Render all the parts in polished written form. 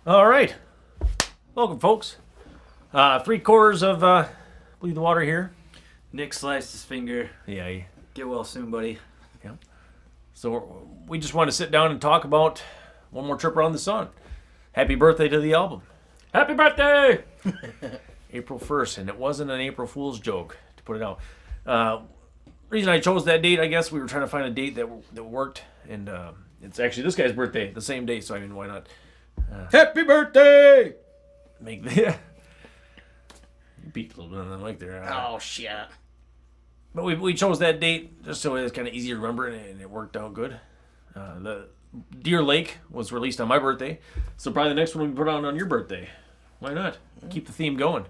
All right. Welcome, folks. 3/4 of Bleed the Water here. Nick sliced his finger. Yeah. Get well soon, buddy. Yeah. So we just want to sit down and talk about One More Trip Around the Sun. Happy birthday to the album. Happy birthday! April 1st, and it wasn't an April Fool's joke to put it out. Reason I chose that date, I guess we were trying to find a date that worked, and it's actually this guy's birthday, the same day, so I mean, why not Happy birthday! make the... You peeked a little bit on the mic there. Oh, shit. But we chose that date just so it was kind of easy to remember, and it worked out good. The Deer Lake was released on my birthday, so probably the next one we put on your birthday. Why not? Keep the theme going.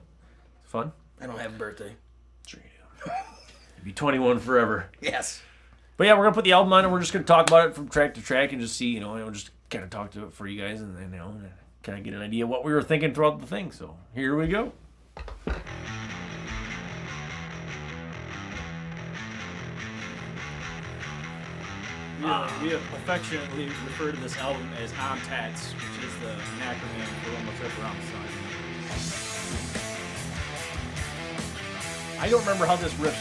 Fun. I don't have a birthday. Sure you do. You'll be 21 forever. Yes. But yeah, we're gonna put the album on, and we're just gonna talk about it from track to track, and just see, just kind of talk to it for you guys, and kind of get an idea of what we were thinking throughout the thing. So here we go. We affectionately refer to this album as O.M.T.A.T.S, which is the acronym for One More Trip Around the Sun. I don't remember how this riff,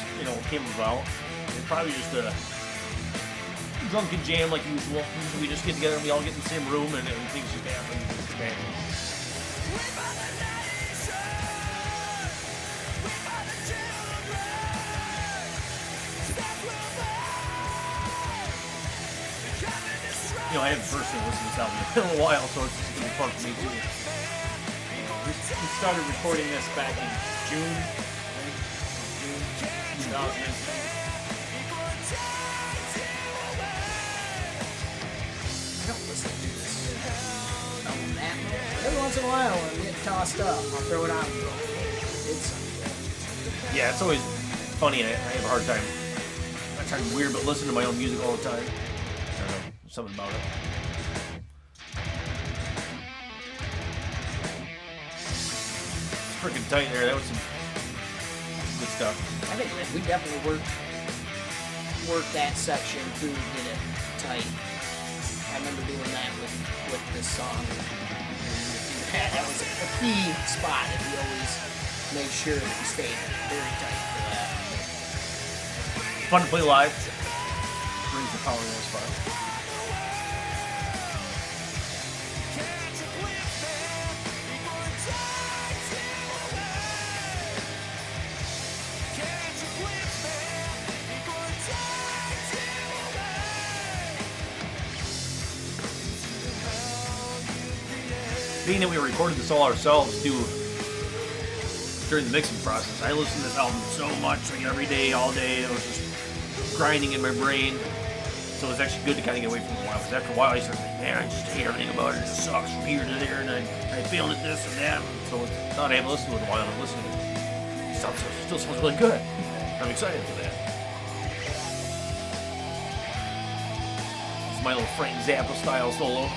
came about. It's probably just a drunken jam like usual. Usually we just get together and we all get in the same room and things just happen. I haven't personally listened to this album in a while, so it's just going to be fun for me too. We started recording this back in June, I think. June 2019. I don't listen to this album that much. Every once in a while, when I get tossed up, I'll throw it on and go, it's Yeah, it's always funny. I have a hard time. I'm not trying to be weird, but listen to my own music all the time. I don't know. There's something about it. It's freaking tight there. That was some good stuff. I think that we definitely worked that section through to get it tight. I remember doing that with this song. That was a key spot, and we always made sure that we stayed very tight for that. Fun to play live. Brings the power in that spot. Being that we recorded this all ourselves during the mixing process, I listened to this album so much, like every day, all day. It was just grinding in my brain. So it was actually good to kind of get away from it a while. Because after a while, I started thinking, man, I just hate everything about it. It just sucks from here to there, and I failed at this and that. So I thought I haven't listened to it in a while, and I'm listening to it. It still sounds really good. I'm excited for that. It's my little Frank Zappa style solo.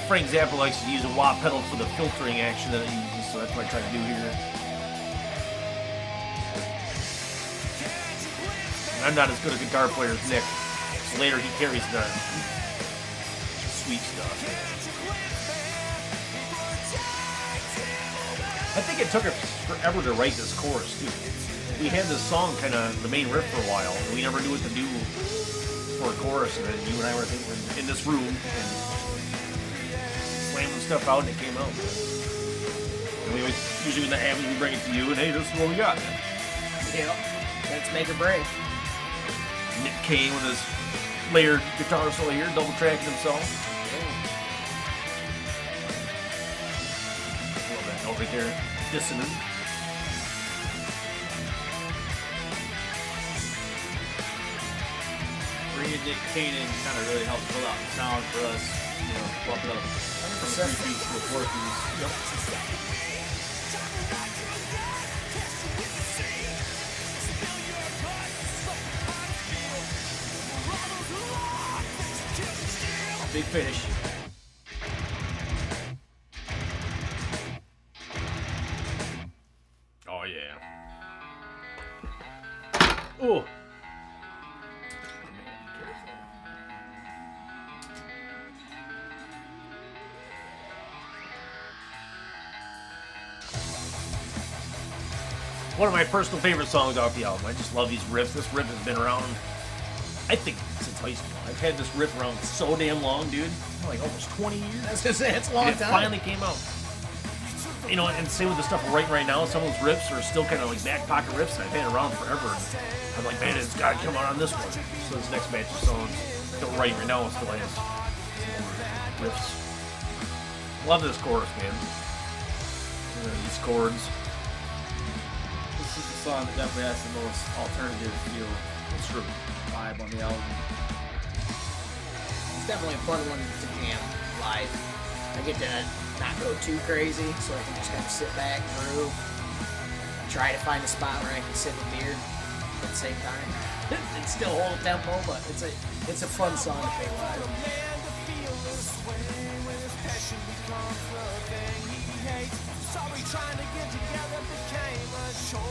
Frank Zappa likes to use a wah pedal for the filtering action that it uses, so that's what I try to do here. And I'm not as good a guitar player as Nick. So later he carries the sweet stuff. I think it took us forever to write this chorus, too. We had this song, kind of the main riff for a while, and we never knew what to do for a chorus, and then you and I were in this room, and slamming stuff out, and it came out. And we always, usually when that happens, we bring it to you, and hey, this is what we got. Yep. Let's make a break. Nick Kane with his layered guitar solo here, double tracking himself. Love that note right there, dissonant. Bringing Nick Kane in kind of really helped fill out the sound for us. Bump it up from 3 keys to the 4 keys. Yep. Big finish. Oh yeah. Oh. One of my personal favorite songs off the album. I just love these riffs. This riff has been around, I think, since high school. I've had this riff around so damn long, dude. Like almost 20 years. I was gonna say, it's a long And it time. finally came out. You know, and same with the stuff we're writing right now. Some of those riffs are still kind of like back pocket riffs that I've had around forever. I'm like, man, it's got to come out on this one. So this next batch of songs that we're writing right now still has riffs. Love this chorus, man. These chords. This is the song that definitely has the most alternative feel. It's true. Vibe on the album. It's definitely a fun one to jam live. I get to not go too crazy, so I can just kind of sit back, groove, try to find a spot where I can sip a beer at the same time. And still hold tempo, but it's a fun song to play live.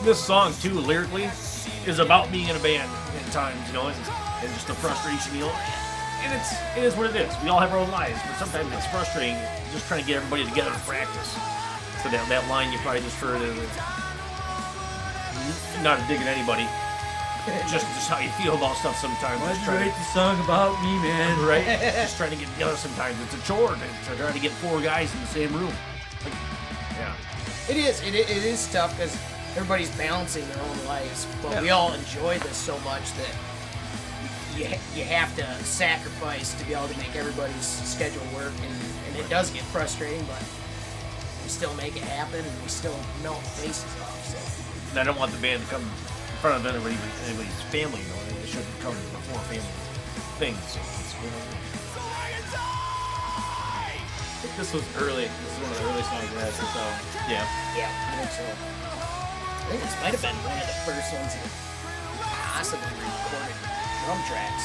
This song, too, lyrically, is about being in a band at times, you know, and just the frustration, you know. And it is what it is. We all have our own lives, but sometimes it's frustrating just trying to get everybody together to practice. So that line you probably just heard is not a dig at anybody. Just how you feel about stuff sometimes. Why'd Just you trying write the song about me, man? right? Just trying to get together sometimes. It's a chore to try to get 4 guys in the same room. Like, yeah. It is tough because everybody's balancing their own lives, but we all enjoy this so much that you have to sacrifice to be able to make everybody's schedule work, and it does get frustrating, but we still make it happen, and we still melt faces off. So And I don't want the band to come in front of anybody's family, you know. They shouldn't come before family things. So it's, you know, I think this was early. This is one of the early songs that has this album. yeah. yeah, I think so. I think this might have been one of the first ones that possibly recorded drum tracks.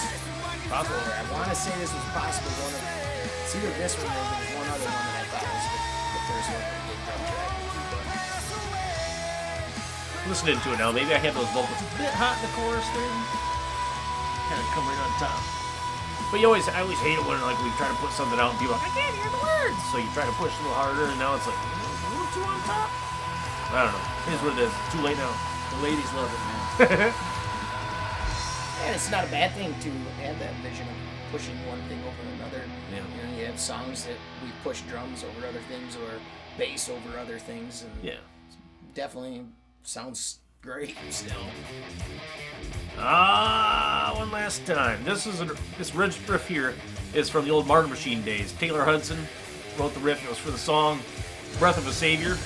Possible. Or I want to say this was possibly one of. It's either this one or there was one other one that I thought was the first one that did drum track. Listening to it now, maybe I have those vocals a bit hot in the chorus there. Kind of come right on top. But I always hate it when like we try to put something out and people are like, I can't hear the words. So you try to push a little harder and now it's like a little too on top. I don't know. Here's what it is. It's too late now. The ladies love it, man. And it's not a bad thing to have that vision of pushing one thing over another. Yeah. You know, you have songs that we push drums over other things or bass over other things, and Yeah. definitely sounds great still. One last time. This riff here is from the old Martin Machine days. Taylor Hudson wrote the riff. It was for the song Breath of a Savior.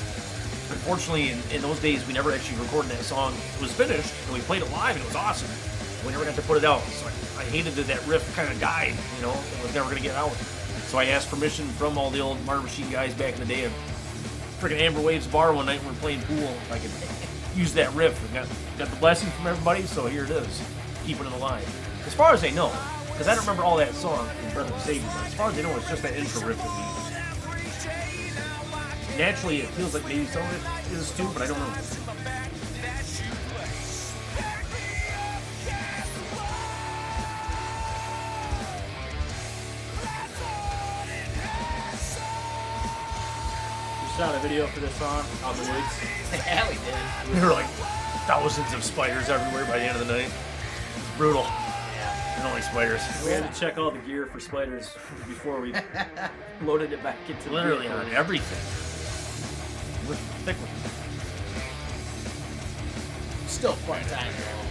Unfortunately, in those days, we never actually recorded that song. It was finished, and we played it live, and it was awesome. We never got to put it out. So I hated that riff kind of died, you know. It was never going to get out. So I asked permission from all the old Martin Machine guys back in the day of freaking Amber Waves bar one night when we were playing pool. If I could use that riff. And got the blessing from everybody, so here it is. Keeping it alive. As far as I know, because I don't remember all that song in Breath of a Savior, but as far as I know, it's just that intro riff that we use. Naturally, it feels like maybe some of it is too, but I don't know. We shot a video for this song out in the woods. Yeah, we did. There were like thousands of spiders everywhere by the end of the night. It's brutal. I don't like spiders. We had to check all the gear for spiders before we loaded it back into the Literally vehicle. on everything. We're thick with it. Still fun time though.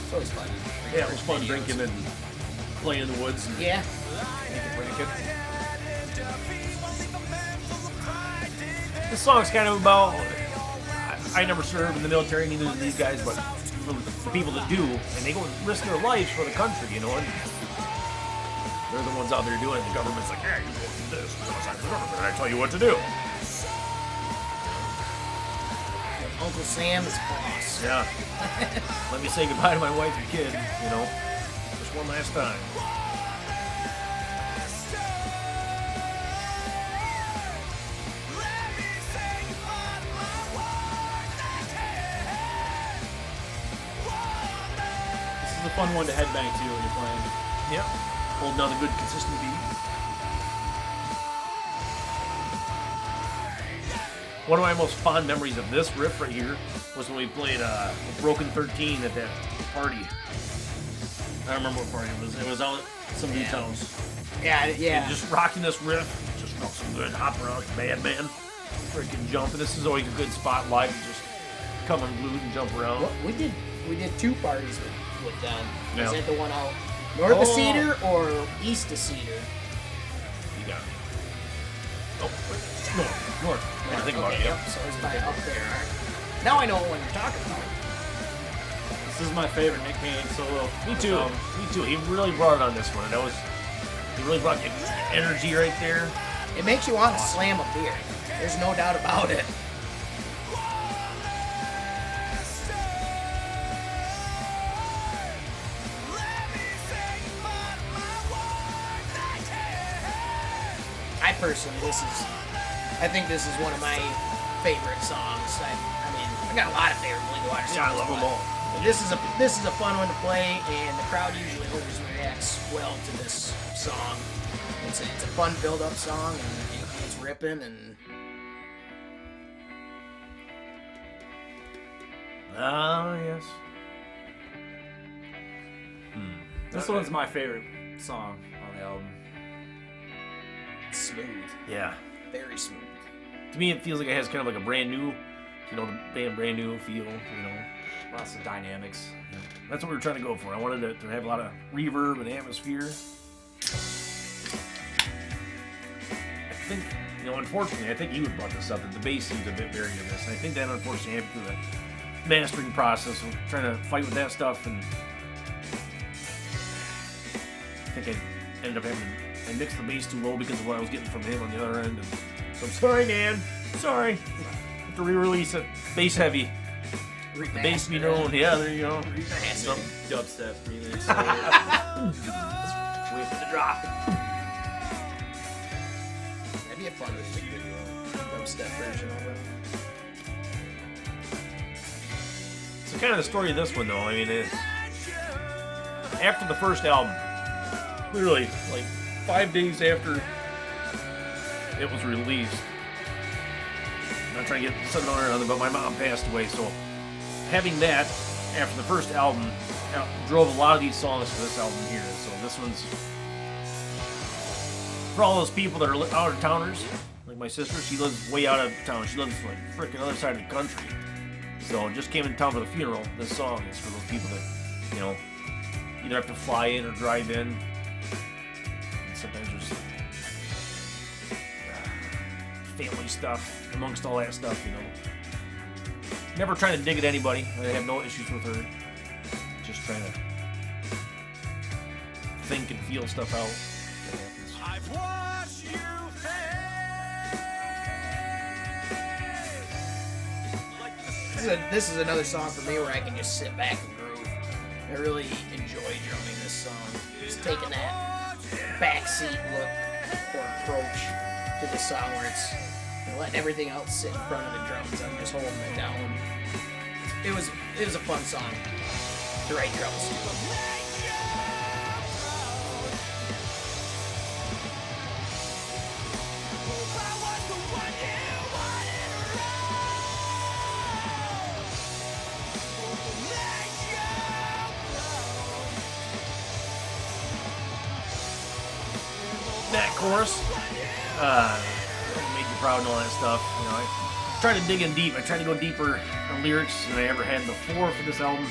It's always fun. Yeah, it was fun drinking and playing in the woods and Yeah. break it. This song's kind of about. I never served in the military, neither did these guys, but the people that do, and they go and risk their lives for the country, you know, and they're the ones out there doing it. The government's like, yeah, you go do this because I'm the government, and I tell you what to do. Uncle Sam is boss. Yeah. Let me say goodbye to my wife and kid, you know, just one last time. This is a fun one to headbang to when you're playing. Yep. Holding down a good, consistent beat. One of my most fond memories of this riff right here was when we played Broken 13 at that party. I don't remember what party it was. It was out at some dude's house. Yeah. And just rocking this riff, just felt so good. Hopping around like a madman. Freaking jumping. This is always a good spot live to just come unglued and jump around. Well, we did 2 parties with them. Yeah. Is that the one out north of Cedar or east of Cedar? You got it. Oh, wait. North. I think about it. Yep. So it's by up there. All right. Now I know what you're talking about. This is my favorite Nick Kane solo. Me too. Me too. He really brought it on this one. He really brought the energy right there. It makes you want to slam a beer. There's no doubt about it. Personally, I think this is one of my favorite songs. I mean, I got a lot of favorite Bleed the Water songs. Yeah, I love them all. This is a fun one to play, and the crowd usually always reacts well to this song. It's a fun build-up song, and it's ripping, and Yes. This one's my favorite song on the album. it's smooth, Yeah. very smooth. To me, it feels like it has kind of like a brand new, the band brand new feel, Lots of dynamics. Yeah. That's what we were trying to go for. I wanted it to have a lot of reverb and atmosphere. I think, unfortunately, I think you had brought this up, that the bass seems a bit buried in this. And I think that unfortunately happened through the mastering process of trying to fight with that stuff, and I think I ended up I mixed the bass too low because of what I was getting from him on the other end. And so I'm sorry, man. Sorry. Have to re-release it. Bass heavy. The bass be known. Yeah, there you go. Some dubstep remix. Wait for the drop. That'd be a fun music video. Dubstep version of it. So kind of the story of this one, though, I mean, is after the first album, literally like 5 days after it was released, I'm not trying to get something on it, but my mom passed away, so having that after the first album drove a lot of these songs to this album here. So this one's for all those people that are out of towners, like my sister. She lives way out of town. She lives like freaking other side of the country. So just came in town for the funeral. This song is for those people that either have to fly in or drive in. And sometimes there's family stuff amongst all that stuff, Never trying to dig at anybody. I have no issues with her. Just trying to think and feel stuff out. I've watched you This is another song for me where I can just sit back and groove. I really enjoy drumming this song. Just taking that backseat look or approach to the song where it's letting everything else sit in front of the drums. I'm just holding it down. It was a fun song to write drums to. That chorus, make you proud and all that stuff. I try to dig in deep. I try to go deeper on lyrics than I ever had before for this album,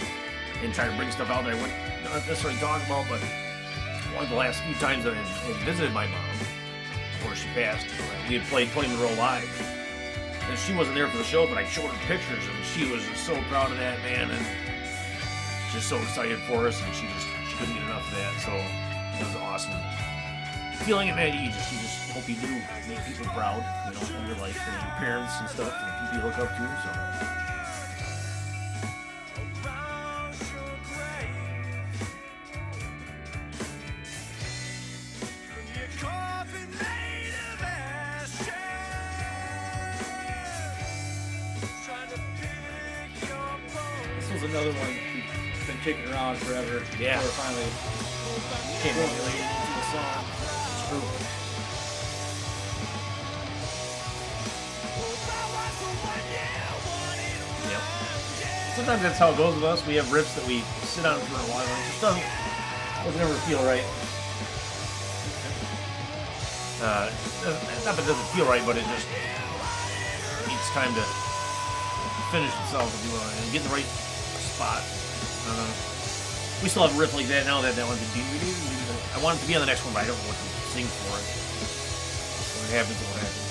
and try to bring stuff out that I wouldn't not necessarily talk about. But one of the last few times that I had visited my mom before she passed, we had played 20 Monroe live, and she wasn't there for the show, but I showed her pictures, and she was just so proud of that, man, and just so excited for us, and she couldn't get enough of that. So it was awesome. Feeling it, man, you just hope you do make people proud, in your life, and your parents and stuff, and people you look up to, so. This was another one we've been kicking around forever. Yeah. Before it finally came formulated into the song. It's true. Yep. Sometimes that's how it goes with us. We have riffs that we sit on for a while and it just doesn't ever feel right. Not that it doesn't feel right, but it just needs time to finish itself if you want and get in the right spot. We still have a riff like that now that one. I want it to be on the next one, but I don't know what to sing for it. What happens, what happens.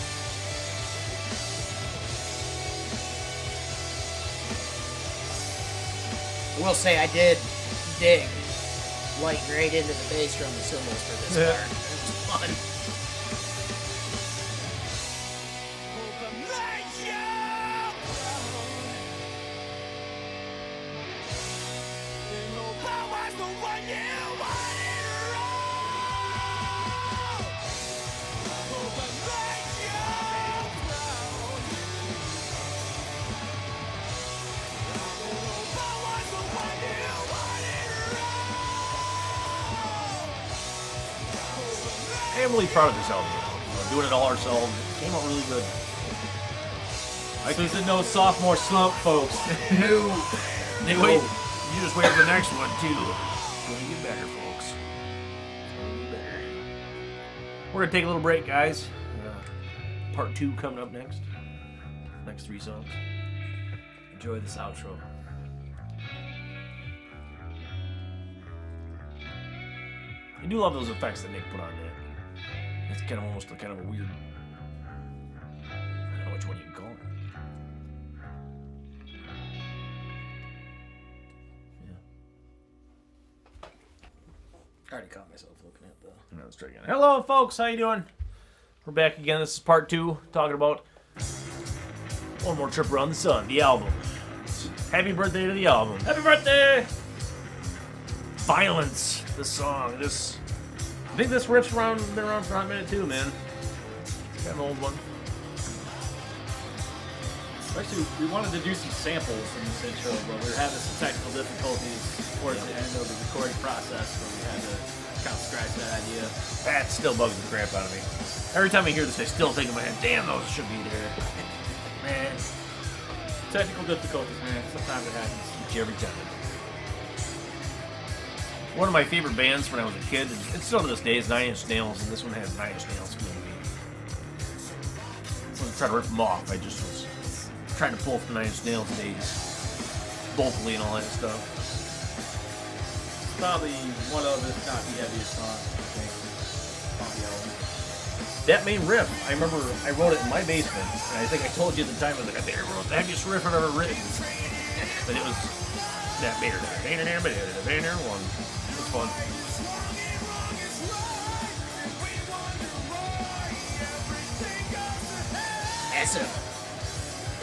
I will say I did dig light right into the bass drum and cymbals for this part. It was fun. I'm really proud of this album. Doing it all ourselves. It came out really good. This is no sophomore slump, folks. No. Wait. You just wait for the next one, too. It's going to get better, folks. It's going to get better. We're going to take a little break, guys. Part 2 coming up next. Next 3 songs. Enjoy this outro. I do love those effects that Nick put on that. It's kind of almost kind of a weird. I don't know which one you can call it. Yeah. I already caught myself looking at the. Let's try again. Hello, folks. How you doing? We're back again. This is part 2, talking about One More Trip Around the Sun, the album. Happy birthday to the album. Happy birthday! Violence, the song. I think this riff's been around for a hot minute too, man. It's kind of an old one. Actually, we wanted to do some samples in this intro, but we were having some technical difficulties towards the end of the recording process, so we had to kind of scratch that idea. That still bugs the crap out of me. Every time I hear this, I still think in my head, damn, those should be there. Man. Technical difficulties, man. Sometimes it happens. Get you every time. One of my favorite bands when I was a kid, and still to this day, is 9 Inch Nails, and this one has 9 Inch Nails in it. I wasn't trying to rip them off, I just was trying to pull from 9 Inch Nails days, vocally and all that stuff. It's probably one of, if not the heaviest song, I think, on the album. That main riff, I remember I wrote it in my basement, and I think I told you at the time, I was like, I think I wrote the heaviest riff I've ever written. But it was that banner one. It was fun. That's a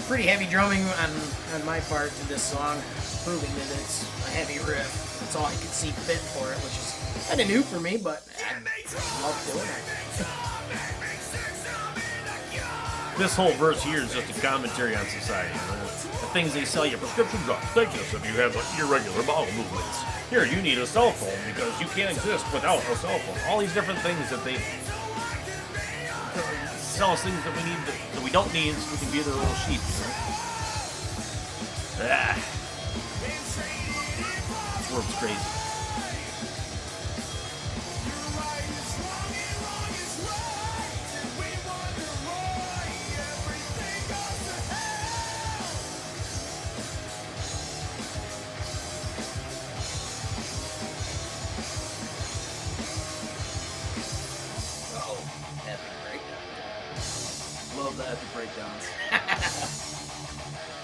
pretty heavy drumming on my part to this song, proving that it's a heavy riff. That's all I could see fit for it, which is kind of new for me, but I love doing it. This whole verse here is just a commentary on society. You know? The things they sell you, prescription drugs, take this if you have irregular bowel movements. Here, you need a cell phone because you can't exist without a cell phone. All these different things that they sell us things that we need that we don't need, so we can be their little sheep. You know? This world's crazy. Love the epic breakdowns.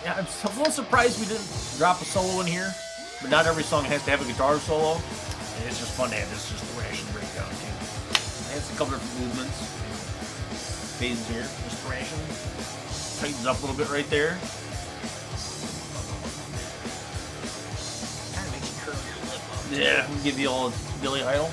Yeah, I'm a little surprised we didn't drop a solo in here, but not every song has to have a guitar solo. And it's just fun to have this just thrashing breakdown too. It has a couple different movements, phases here, just thrashing. Tightens up a little bit right there. Kind of makes you curl your lip up. Yeah, we'll give you all Billy Idol.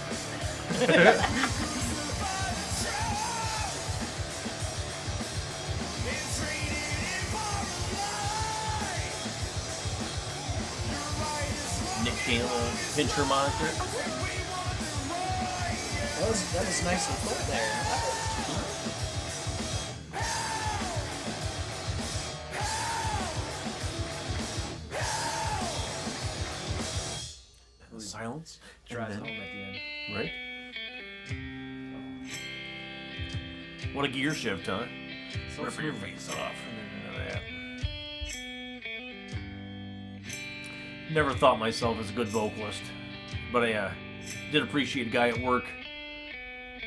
Nick Kayla, pincher monitor. That was nicely put there. else. Drives And home then- at the end. Right? What a gear shift, huh? So Rip your smooth. face off. And then that. Never thought myself as a good vocalist, but I did appreciate a guy at work.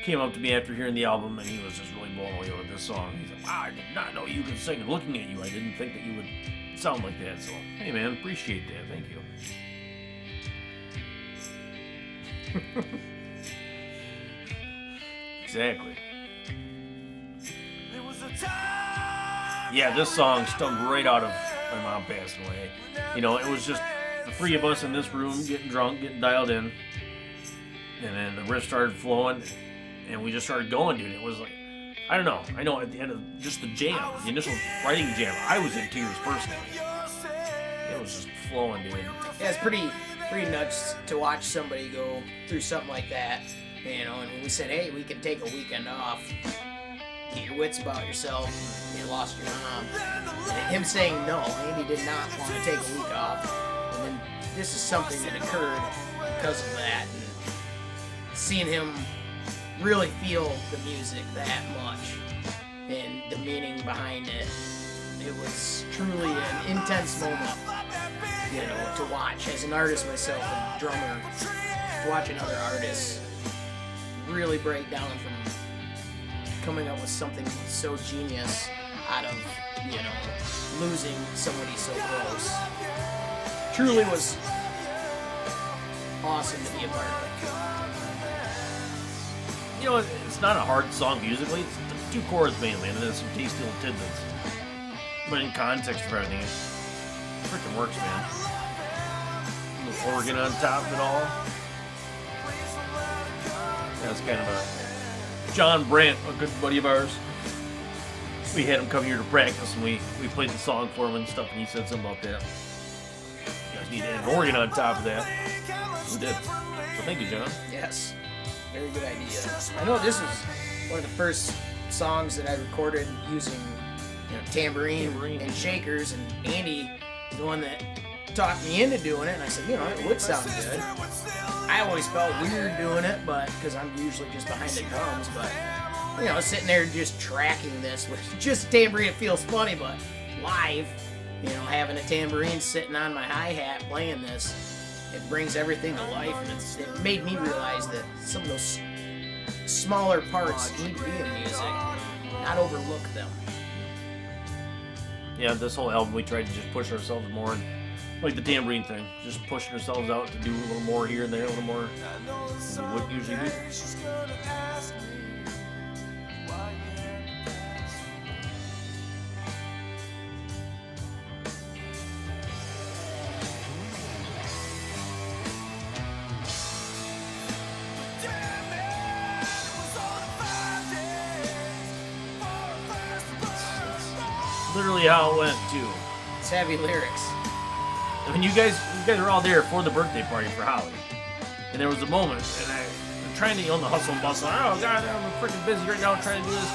Came up to me after hearing the album, and he was just really blown away with this song. He said, "Wow, I did not know you could sing. Looking at you, I didn't think that you would sound like that." So, hey man, appreciate that. Thank you. Exactly. Yeah, this song stung right out of my mom passing away. You know, it was just the three of us in this room getting drunk, getting dialed in, and then the riff started flowing, and we just started going, dude. It was like, I don't know. I know at the end of just the jam, the initial writing jam, I was in tears personally. It was just flowing, dude. Yeah, it's pretty nuts to watch somebody go through something like that, you know. And when we said, hey, we can take a weekend off, get your wits about yourself, you lost your mom, and him saying no, Andy did not want to take a week off, and then this is something that occurred because of that, and seeing him really feel the music that much and the meaning behind it, it was truly an intense moment, you know, to watch as an artist myself, a drummer, to watch another artist really break down from coming up with something so genius out of, you know, losing somebody so close. Truly was awesome to be a part of it. You know, it's not a hard song musically. It's the two chords mainly, and then some tasty little tidbits. But in context for everything, it freaking works, man. A little organ on top of it all. That's kind of a John Brandt, a good buddy of ours. We had him come here to practice, and we played the song for him and stuff, and he said something about that. You guys need to add an organ on top of that. We did. So thank you, John. Yes, very good idea. I know this was one of the first songs that I recorded using, you know, tambourine and shakers, and Andy is the one that talked me into doing it, and I said, you know, it would sound good. I always felt weird doing it, but because I'm usually just behind the drums, but you know, sitting there just tracking this with just tambourine, it feels funny, but live, you know, having a tambourine sitting on my hi-hat playing this, it brings everything to life, and it made me realize that some of those smaller parts need to be in music, not overlook them. Yeah, this whole album we tried to just push ourselves more, and like the tambourine thing, just pushing ourselves out to do a little more here and there, a little more than we would usually do. Literally how it went too. It's heavy lyrics. I mean, you guys were all there for the birthday party for Holly, and there was a moment, and I'm trying to on the hustle and bustle. Oh God, I'm freaking busy right now trying to do this.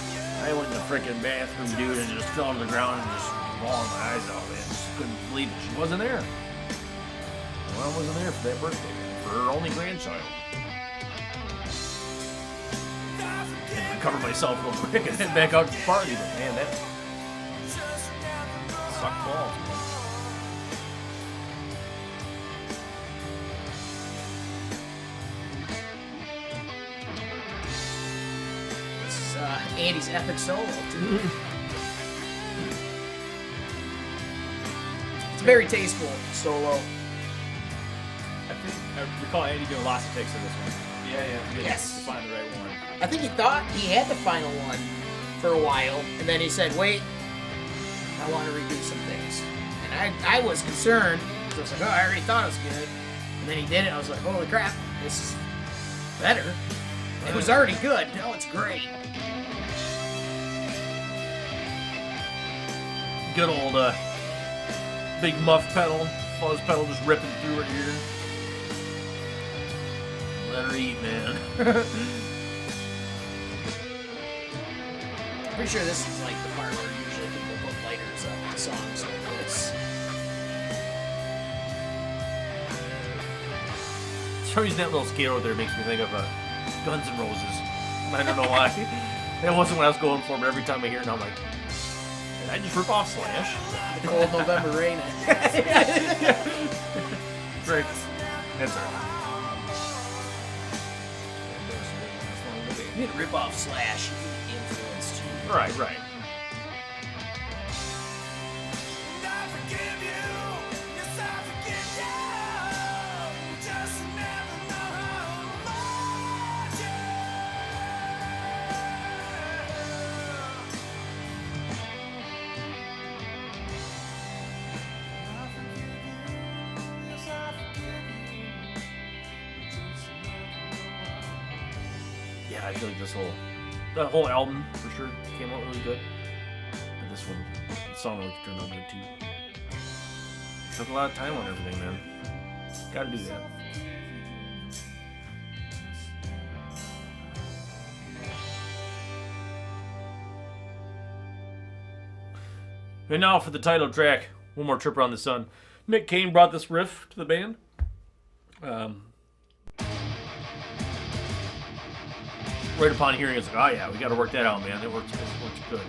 I went in the freaking bathroom, dude, and just fell on the ground and just bawling my eyes out, man. Just couldn't believe it. She wasn't there. Well, I wasn't there for that birthday, for her only grandchild. And I recovered myself real quick and head back out to the party, but man, that sucked balls, man. Andy's epic solo, too. It's a very tasteful solo. I think I recall Andy doing lots of takes of this one. Yeah. Yes. To find the right one. I think he thought he had the final one for a while, and then he said, wait, I want to redo some things. And I was concerned, because I was like, oh, I already thought it was good. And then he did it, I was like, holy crap, this is better. It was already good, now it's great. Good old big muff pedal, fuzz pedal just ripping through it here. Let her eat, man. Pretty sure this is like the part where usually people put lighters on songs like this. some reason that little scale there makes me think of Guns N' Roses. I don't know why. That wasn't what I was going for, but every time I hear it, I'm like, did I just rip off Slash? The Cold November Rain. Right. That's all right. You didn't rip off Slash. You influenced you. Right, right. Yeah, I feel like the whole album for sure came out really good. And this one, the song really turned out good too. Took a lot of time on everything, man. Gotta do that. And now for the title track, One More Trip Around the Sun. Nick Kane brought this riff to the band. Right upon hearing it, it's like, oh yeah, we got to work that out, man. It works good.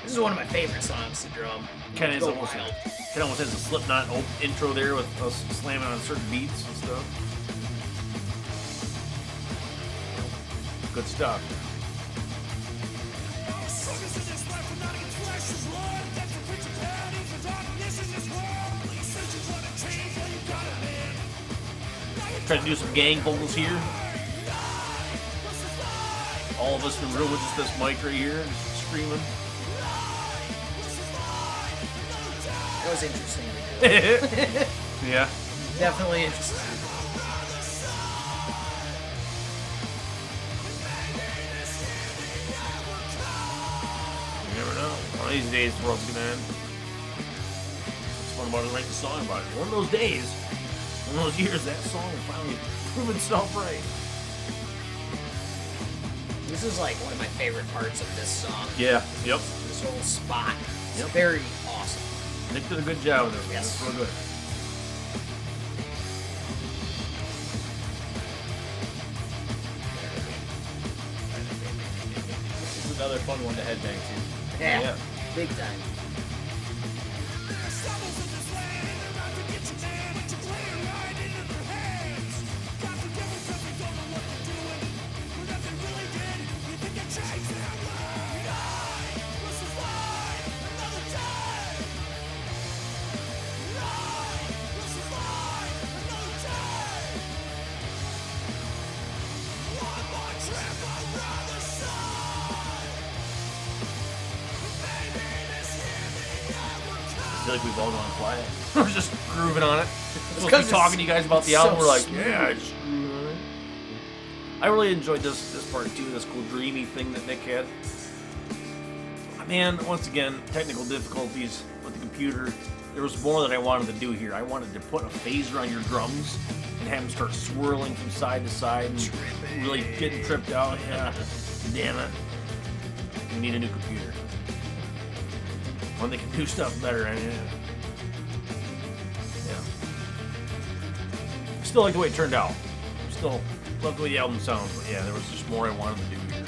This is one of my favorite songs to drum. Kind of Go almost wild. has a Slipknot intro there with us slamming on certain beats and stuff. Good stuff. Trying to do some gang vocals here. All of us in the room with just this mic right here, just screaming. That was interesting to do. Yeah. Definitely interesting. You never know. One of these days the world's gonna end. It's fun about it, write the song about it. One of those days, one of those years, that song will finally prove itself right. This is like one of my favorite parts of this song. Yeah. Yep. This whole spot. It's Yep. very awesome. Nick did a good job with it. Yes. It's real good. This is another fun one to headbang to. Yeah. Yeah. Big time. I feel like we've all gone quiet. We're just grooving on it. We're supposed to 'cause be talking to you guys about the album. so We're like, smooth. yeah, just grooving on it. I really enjoyed this part too, this cool dreamy thing that Nick had. Man, once again, technical difficulties with the computer. There was more that I wanted to do here. I wanted to put a phaser on your drums and have them start swirling from side to side and really getting tripped out. Yeah, damn it. We need a new computer. One that can do stuff better. I mean, yeah. Still like the way it turned out. Still love the way the album sounds, but yeah, there was just more I wanted to do here.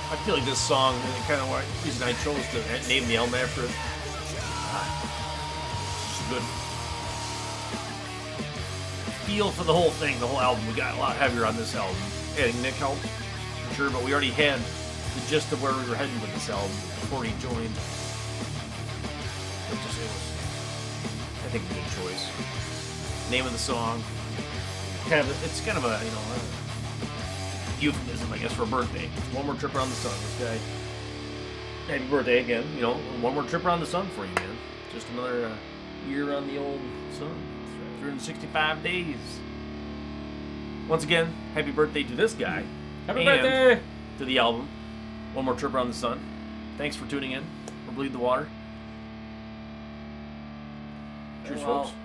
I feel like this song, and kind of the reason I chose to name the album after it, it's good feel for the whole thing, the whole album. We got a lot heavier on this album. Adding Nick helped, for sure, but we already had the gist of where we were heading with this album before he joined. It was, I think, a good choice. Name of the song, it's kind of a, euphemism, I guess, for a birthday. One more trip around the sun. This guy, happy birthday again. One more trip around the sun for you, man. Just another year on the old sun. That's right, 365 days. Once again, happy birthday to this guy. Happy and birthday! to the album. one more trip around the sun. Thanks for tuning in. Or Bleed the Water. Cheers, Well, folks.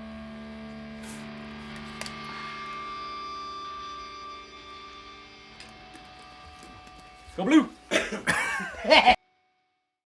Go blue!